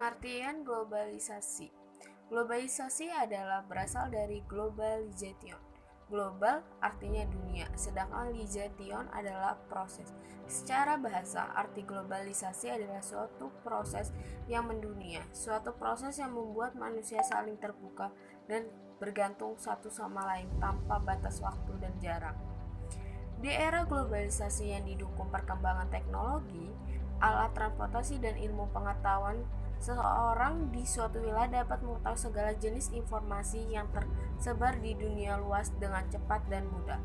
Artian globalisasi. Globalisasi adalah berasal dari globalization. Global artinya dunia, sedangkan lization adalah proses. Secara bahasa, arti globalisasi adalah suatu proses yang mendunia, suatu proses yang membuat manusia saling terbuka dan bergantung satu sama lain tanpa batas waktu dan jarak. Di era globalisasi yang didukung perkembangan teknologi, alat transportasi dan ilmu pengetahuan, seseorang di suatu wilayah dapat mengetahui segala jenis informasi yang tersebar di dunia luas dengan cepat dan mudah.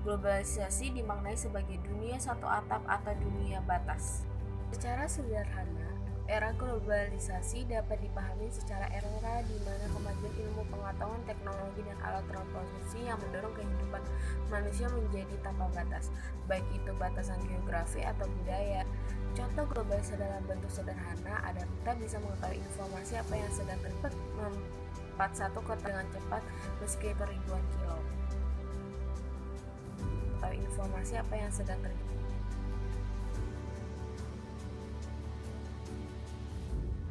Globalisasi dimaknai sebagai dunia satu atap atau dunia batas. Secara sederhana, era globalisasi dapat dipahami secara era di mana kemajuan ilmu pengetahuan, teknologi, dan alat transportasi yang mendorong kehidupan manusia menjadi tanpa batas, baik itu batasan geografi atau budaya. Contoh globalisasi dalam bentuk sederhana adalah kita bisa mengetahui informasi apa yang sedang terjadi mempat satu kota dengan cepat meski itu ribuan kilo. Mengetahui informasi apa yang sedang terjadi.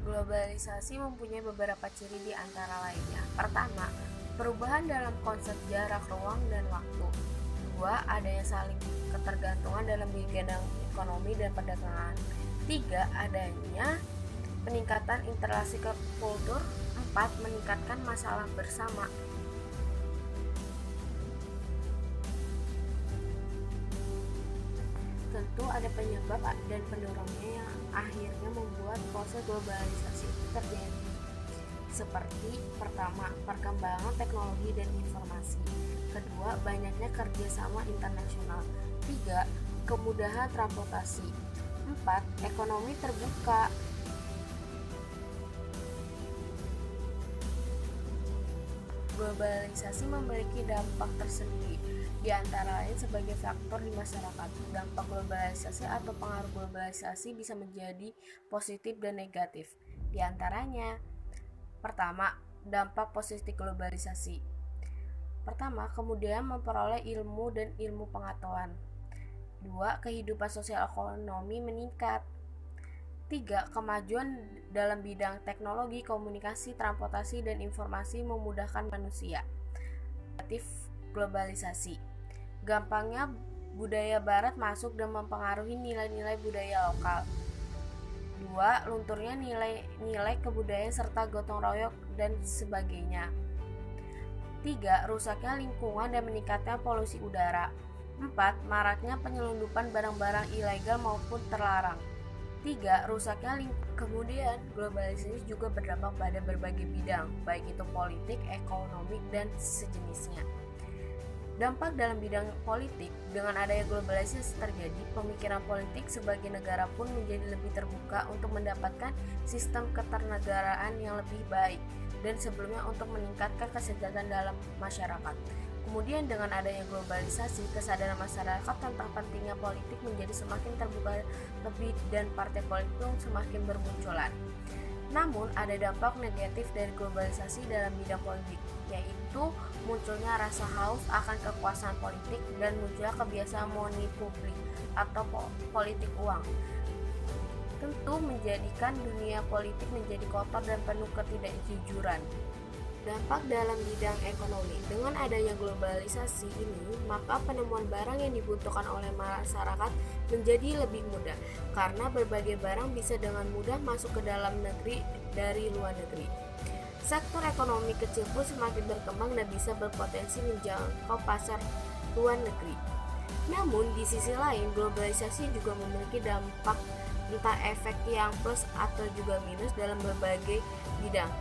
Globalisasi mempunyai beberapa ciri di antara lainnya. Pertama, perubahan dalam konsep jarak, ruang, dan waktu. Dua, adanya saling ketergantungan dalam bidang ekonomi dan perdagangan. Tiga, adanya peningkatan interaksi ke kultur. Empat, meningkatkan masalah bersama. Tentu ada penyebab dan pendorongnya yang akhirnya membuat proses globalisasi itu terjadi. Seperti pertama, perkembangan teknologi dan informasi. Kedua, banyaknya kerjasama internasional. Tiga, kemudahan transportasi. Empat, ekonomi terbuka. Globalisasi memiliki dampak tersendiri, di antara lain sebagai faktor di masyarakat. Dampak globalisasi atau pengaruh globalisasi bisa menjadi positif dan negatif. Di antaranya, pertama, dampak positif globalisasi. Pertama, kemudian memperoleh ilmu dan ilmu pengetahuan. Dua, kehidupan sosial ekonomi meningkat. Tiga, kemajuan dalam bidang teknologi, komunikasi, transportasi, dan informasi memudahkan manusia. Negatif globalisasi. Gampangnya budaya barat masuk dan mempengaruhi nilai-nilai budaya lokal. Dua, lunturnya nilai kebudayaan serta gotong royong dan sebagainya. Tiga, rusaknya lingkungan dan meningkatnya polusi udara. Empat, maraknya penyelundupan barang-barang ilegal maupun terlarang. Tiga, rusaknya Kemudian, globalisasi juga berdampak pada berbagai bidang, baik itu politik, ekonomi, dan sejenisnya. Dampak dalam bidang politik, dengan adanya globalisasi terjadi, pemikiran politik sebagai negara pun menjadi lebih terbuka untuk mendapatkan sistem keternegaraan yang lebih baik, dan sebelumnya untuk meningkatkan kesejahteraan dalam masyarakat. Kemudian dengan adanya globalisasi, kesadaran masyarakat tentang pentingnya politik menjadi semakin terbuka lebih dan partai politik pun semakin bermunculan. Namun ada dampak negatif dari globalisasi dalam bidang politik, yaitu munculnya rasa haus akan kekuasaan politik dan munculnya kebiasaan money publik atau politik uang. Tentu menjadikan dunia politik menjadi kotor dan penuh ketidakjujuran. Dampak dalam bidang ekonomi. Dengan adanya globalisasi ini, maka penemuan barang yang dibutuhkan oleh masyarakat menjadi lebih mudah, karena berbagai barang bisa dengan mudah masuk ke dalam negeri dari luar negeri. Sektor ekonomi kecil pun semakin berkembang dan bisa berpotensi menjangkau pasar luar negeri. Namun, di sisi lain, globalisasi juga memiliki dampak entah efek yang plus atau juga minus dalam berbagai bidang.